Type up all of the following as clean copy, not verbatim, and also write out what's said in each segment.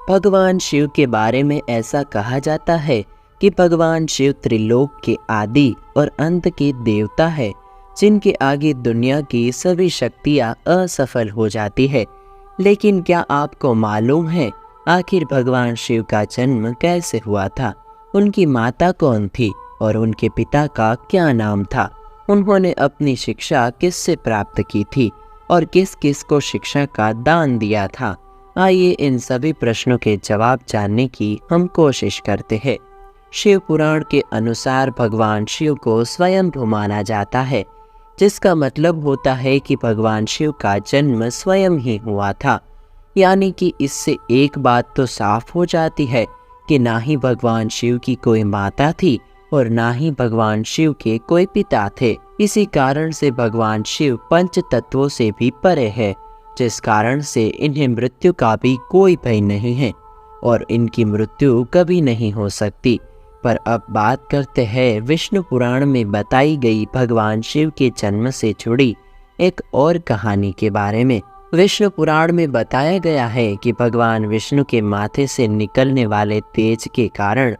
भगवान शिव के बारे में ऐसा कहा जाता है कि भगवान शिव त्रिलोक के आदि और अंत के देवता है, जिनके आगे दुनिया की सभी शक्तियां असफल हो जाती है। लेकिन क्या आपको मालूम है आखिर भगवान शिव का जन्म कैसे हुआ था? उनकी माता कौन थी और उनके पिता का क्या नाम था? उन्होंने अपनी शिक्षा किससे प्राप्त की थी और किस किस को शिक्षा का दान दिया था? आइए इन सभी प्रश्नों के जवाब जानने की हम कोशिश करते हैं। शिव पुराण के अनुसार भगवान शिव को स्वयंभू माना जाता है, जिसका मतलब होता है कि भगवान शिव का जन्म स्वयं ही हुआ था। यानी कि इससे एक बात तो साफ हो जाती है कि ना ही भगवान शिव की कोई माता थी और ना ही भगवान शिव के कोई पिता थे। इसी कारण से भगवान शिव पंच तत्वों से भी परे है, जिस कारण से इन्हें मृत्यु का भी कोई भय नहीं है और इनकी मृत्यु कभी नहीं हो सकती। पर अब बात करते हैं विष्णु पुराण में बताई गई भगवान शिव के जन्म से जुड़ी एक और कहानी के बारे में। विष्णु पुराण में बताया गया है कि भगवान विष्णु के माथे से निकलने वाले तेज के कारण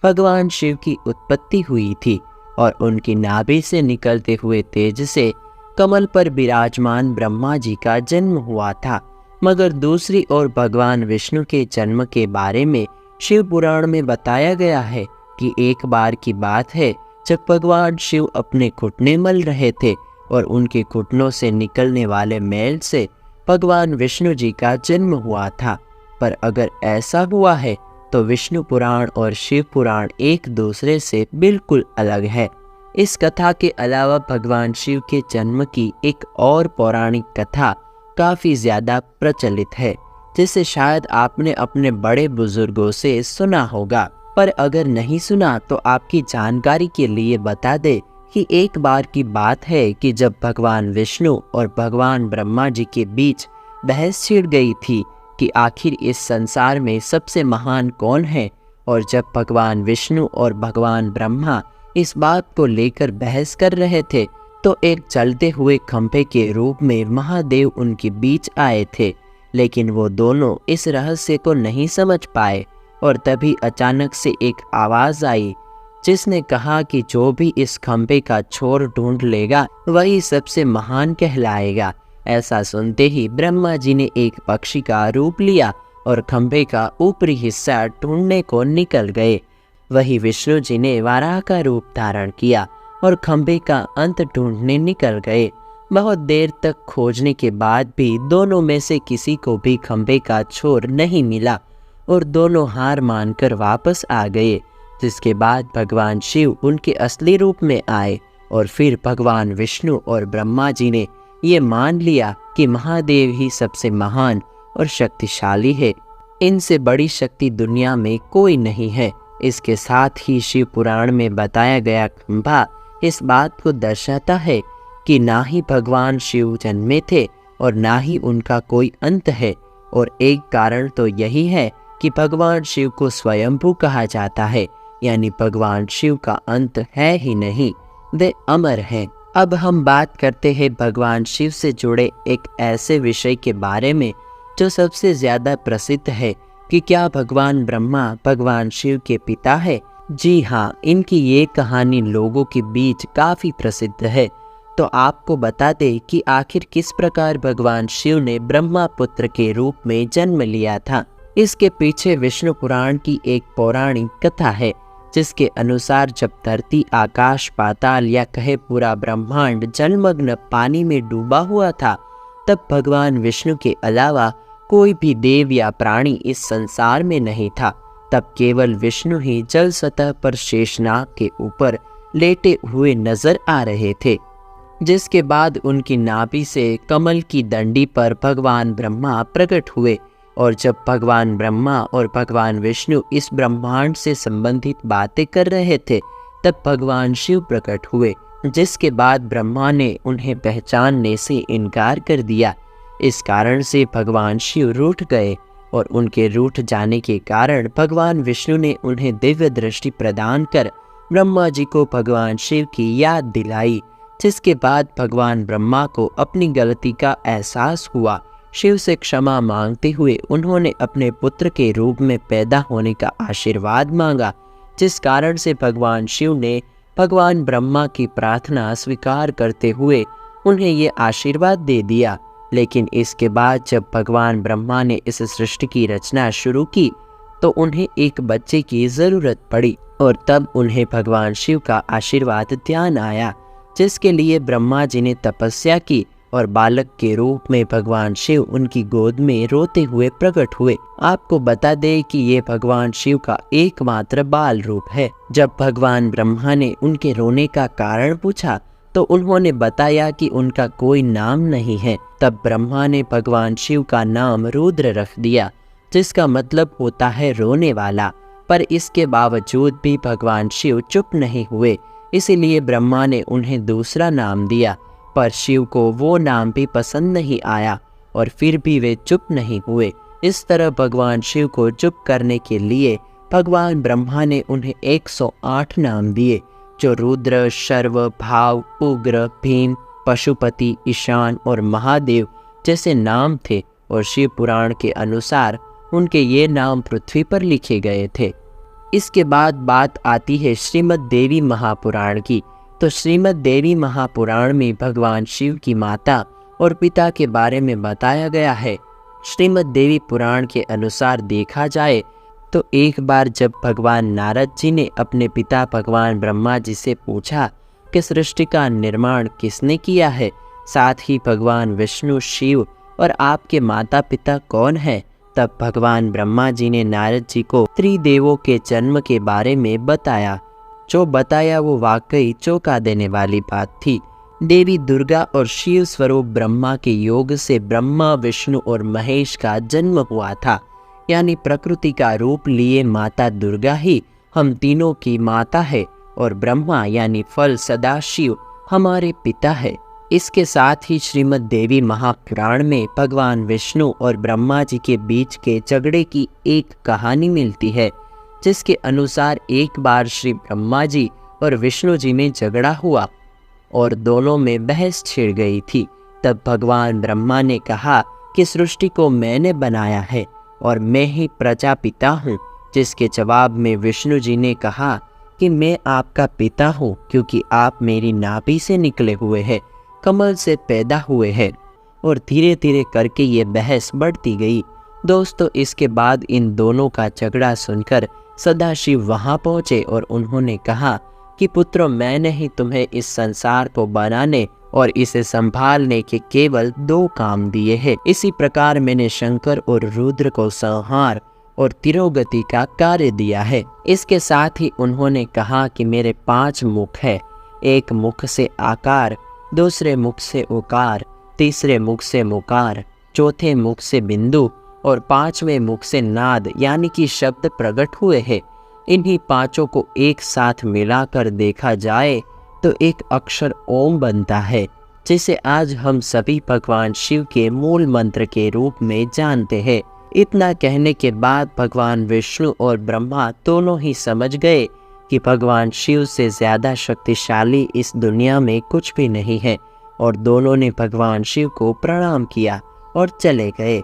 भगवान शिव की उत्पत्ति हुई थी और उनकी नाभि से निकलते हुए तेज से कमल पर विराजमान ब्रह्मा जी का जन्म हुआ था। मगर दूसरी ओर भगवान विष्णु के जन्म के बारे में शिव पुराण में बताया गया है कि एक बार की बात है जब भगवान शिव अपने घुटने मल रहे थे और उनके घुटनों से निकलने वाले मैल से भगवान विष्णु जी का जन्म हुआ था। पर अगर ऐसा हुआ है तो विष्णु पुराण और शिव पुराण एक दूसरे से बिल्कुल अलग है। इस कथा के अलावा भगवान शिव के जन्म की एक और पौराणिक कथा काफ़ी ज़्यादा प्रचलित है, जिसे शायद आपने अपने बड़े बुजुर्गों से सुना होगा। पर अगर नहीं सुना तो आपकी जानकारी के लिए बता दे कि एक बार की बात है कि जब भगवान विष्णु और भगवान ब्रह्मा जी के बीच बहस छिड़ गई थी कि आखिर इस संसार में सबसे महान कौन है, और जब भगवान विष्णु और भगवान ब्रह्मा इस बात को लेकर बहस कर रहे थे तो एक चलते हुए खंभे के रूप में महादेव उनके बीच आए थे। लेकिन वो दोनों इस रहस्य को नहीं समझ पाए और तभी अचानक से एक आवाज़ आई जिसने कहा कि जो भी इस खंभे का छोर ढूंढ लेगा वही सबसे महान कहलाएगा। ऐसा सुनते ही ब्रह्मा जी ने एक पक्षी का रूप लिया और खंभे का ऊपरी हिस्सा ढूंढने को निकल गए। वही विष्णु जी ने वाराह का रूप धारण किया और खंभे का अंत ढूंढने निकल गए। बहुत देर तक खोजने के बाद भी दोनों में से किसी को भी खंभे का छोर नहीं मिला और दोनों हार मानकर वापस आ गए। जिसके बाद भगवान शिव उनके असली रूप में आए और फिर भगवान विष्णु और ब्रह्मा जी ने ये मान लिया कि महादेव ही सबसे महान और शक्तिशाली है। इनसे बड़ी शक्ति दुनिया में कोई नहीं है। इसके साथ ही शिव पुराण में बताया गया खंभा इस बात को दर्शाता है कि ना ही भगवान शिव जन्मे थे और ना ही उनका कोई अंत है। और एक कारण तो यही है कि भगवान शिव को स्वयंभू कहा जाता है, यानी भगवान शिव का अंत है ही नहीं, वे अमर हैं। अब हम बात करते हैं भगवान शिव से जुड़े एक ऐसे विषय के बारे में जो सबसे ज़्यादा प्रसिद्ध है कि क्या भगवान ब्रह्मा भगवान शिव के पिता है। जी हाँ, इनकी ये कहानी लोगों के बीच काफ़ी प्रसिद्ध है। तो आपको बता दें कि आखिर किस प्रकार भगवान शिव ने ब्रह्मा पुत्र के रूप में जन्म लिया था। इसके पीछे विष्णु पुराण की एक पौराणिक कथा है, जिसके अनुसार जब धरती, आकाश, पाताल या कहे पूरा ब्रह्मांड जलमग्न पानी में डूबा हुआ था, तब भगवान विष्णु के अलावा कोई भी देव या प्राणी इस संसार में नहीं था। तब केवल विष्णु ही जल सतह पर शेषनाग के ऊपर लेटे हुए नजर आ रहे थे। जिसके बाद उनकी नाभि से कमल की डंडी पर भगवान ब्रह्मा प्रकट हुए और जब भगवान ब्रह्मा और भगवान विष्णु इस ब्रह्मांड से संबंधित बातें कर रहे थे तब भगवान शिव प्रकट हुए, जिसके बाद ब्रह्मा ने उन्हें पहचानने से इनकार कर दिया। इस कारण से भगवान शिव रूठ गए और उनके रूठ जाने के कारण भगवान विष्णु ने उन्हें दिव्य दृष्टि प्रदान कर ब्रह्मा जी को भगवान शिव की याद दिलाई, जिसके बाद भगवान ब्रह्मा को अपनी गलती का एहसास हुआ शिव से क्षमा मांगते हुए उन्होंने अपने पुत्र के रूप में पैदा होने का आशीर्वाद मांगा, जिस कारण से भगवान शिव ने भगवान ब्रह्मा की प्रार्थना स्वीकार करते हुए उन्हें ये आशीर्वाद दे दिया। लेकिन इसके बाद जब भगवान ब्रह्मा ने इस सृष्टि की रचना शुरू की तो उन्हें एक बच्चे की ज़रूरत पड़ी और तब उन्हें भगवान शिव का आशीर्वाद ध्यान आया, जिसके लिए ब्रह्मा जी ने तपस्या की और बालक के रूप में भगवान शिव उनकी गोद में रोते हुए प्रकट हुए। आपको बता दें कि ये भगवान शिव का एकमात्र बाल रूप है। जब भगवान ब्रह्मा ने उनके रोने का कारण पूछा तो उन्होंने बताया कि उनका कोई नाम नहीं है। तब ब्रह्मा ने भगवान शिव का नाम रुद्र रख दिया, जिसका मतलब होता है रोने वाला। पर इसके बावजूद भी भगवान शिव चुप नहीं हुए, इसीलिए ब्रह्मा ने उन्हें दूसरा नाम दिया। पर शिव को वो नाम भी पसंद नहीं आया और फिर भी वे चुप नहीं हुए। इस तरह भगवान शिव को चुप करने के लिए भगवान ब्रह्मा ने उन्हें 108 नाम दिए, जो रुद्र, शर्व, भाव, उग्र, भीम, पशुपति, ईशान और महादेव जैसे नाम थे। और शिव पुराण के अनुसार उनके ये नाम पृथ्वी पर लिखे गए थे। इसके बाद बात आती है श्रीमद् देवी महापुराण की। तो श्रीमद् देवी महापुराण में भगवान शिव की माता और पिता के बारे में बताया गया है। श्रीमद् देवी पुराण के अनुसार देखा जाए तो एक बार जब भगवान नारद जी ने अपने पिता भगवान ब्रह्मा जी से पूछा कि सृष्टि का निर्माण किसने किया है, साथ ही भगवान विष्णु, शिव और आपके माता पिता कौन है, तब भगवान ब्रह्मा जी ने नारद जी को त्रिदेवों के जन्म के बारे में बताया। जो बताया वो वाकई चौंका देने वाली बात थी। देवी दुर्गा और शिव स्वरूप ब्रह्मा के योग से ब्रह्मा, विष्णु और महेश का जन्म हुआ था। यानी प्रकृति का रूप लिए माता दुर्गा ही हम तीनों की माता है और ब्रह्मा यानी फल सदाशिव हमारे पिता है। इसके साथ ही श्रीमद् देवी महापुराण में भगवान विष्णु और ब्रह्मा जी के बीच के झगड़े की एक कहानी मिलती है, जिसके अनुसार एक बार श्री ब्रह्मा जी और विष्णु जी में झगड़ा हुआ और दोनों में बहस छिड़ गई थी। तब भगवान ब्रह्मा ने कहा कि सृष्टि को मैंने बनाया है और मैं ही प्रजापिता हूँ, जिसके जवाब में विष्णु जी ने कहा कि मैं आपका पिता हूँ क्योंकि आप मेरी नाभि से निकले हुए हैं, कमल से पैदा हुए हैं। और धीरे धीरे करके ये बहस बढ़ती गई। दोस्तों, इसके बाद इन दोनों का झगड़ा सुनकर सदाशिव वहाँ पहुँचे और उन्होंने कहा कि पुत्रों, मैंने ही तुम्हें इस संसार को बनाने और इसे संभालने के केवल 2 काम दिए हैं। इसी प्रकार मैंने शंकर और रुद्र को संहार और तिरोगति का कार्य दिया है। इसके साथ ही उन्होंने कहा कि मेरे 5 मुख है, एक मुख से आकार, दूसरे मुख से उकार, तीसरे मुख से मुकार, चौथे मुख से बिंदु और 5वें मुख से नाद यानी कि शब्द प्रकट हुए हैं। इन्हीं 5 को एक साथ मिलाकर देखा जाए तो एक अक्षर ओम बनता है, जिसे आज हम सभी भगवान शिव के मूल मंत्र के रूप में जानते हैं। इतना कहने के बाद भगवान विष्णु और ब्रह्मा दोनों ही समझ गए कि भगवान शिव से ज़्यादा शक्तिशाली इस दुनिया में कुछ भी नहीं है और दोनों ने भगवान शिव को प्रणाम किया और चले गए।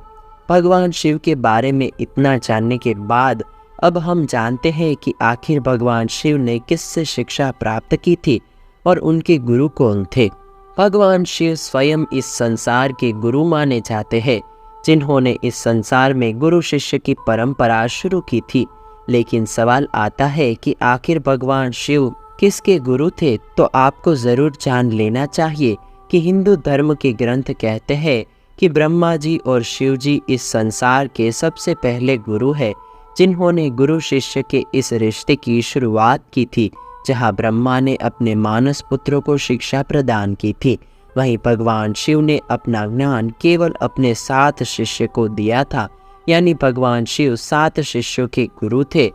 भगवान शिव के बारे में इतना जानने के बाद अब हम जानते हैं कि आखिर भगवान शिव ने किससे शिक्षा प्राप्त की थी और उनके गुरु कौन थे। भगवान शिव स्वयं इस संसार के गुरु माने जाते हैं, जिन्होंने इस संसार में गुरु शिष्य की परंपरा शुरू की थी। लेकिन सवाल आता है कि आखिर भगवान शिव किसके गुरु थे? तो आपको ज़रूर जान लेना चाहिए कि हिंदू धर्म के ग्रंथ कहते हैं कि ब्रह्मा जी और शिव जी इस संसार के सबसे पहले गुरु हैं, जिन्होंने गुरु शिष्य के इस रिश्ते की शुरुआत की थी, जहां ब्रह्मा ने अपने मानस पुत्रों को शिक्षा प्रदान की थी। वहीं भगवान शिव ने अपना ज्ञान केवल अपने 7 शिष्य को दिया था। यानी भगवान शिव 7 शिष्यों के गुरु थे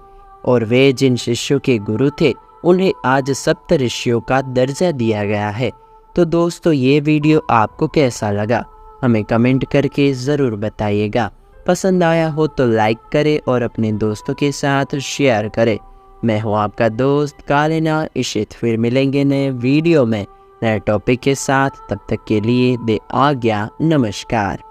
और वे जिन शिष्यों के गुरु थे उन्हें आज सप्त ऋषियों का दर्जा दिया गया है। तो दोस्तों, ये वीडियो आपको कैसा लगा हमें कमेंट करके ज़रूर बताइएगा। पसंद आया हो तो लाइक करें और अपने दोस्तों के साथ शेयर करें। मैं हूँ आपका दोस्त कालिना इशित। फिर मिलेंगे नए वीडियो में नए टॉपिक के साथ। तब तक के लिए दे आज्ञा। नमस्कार।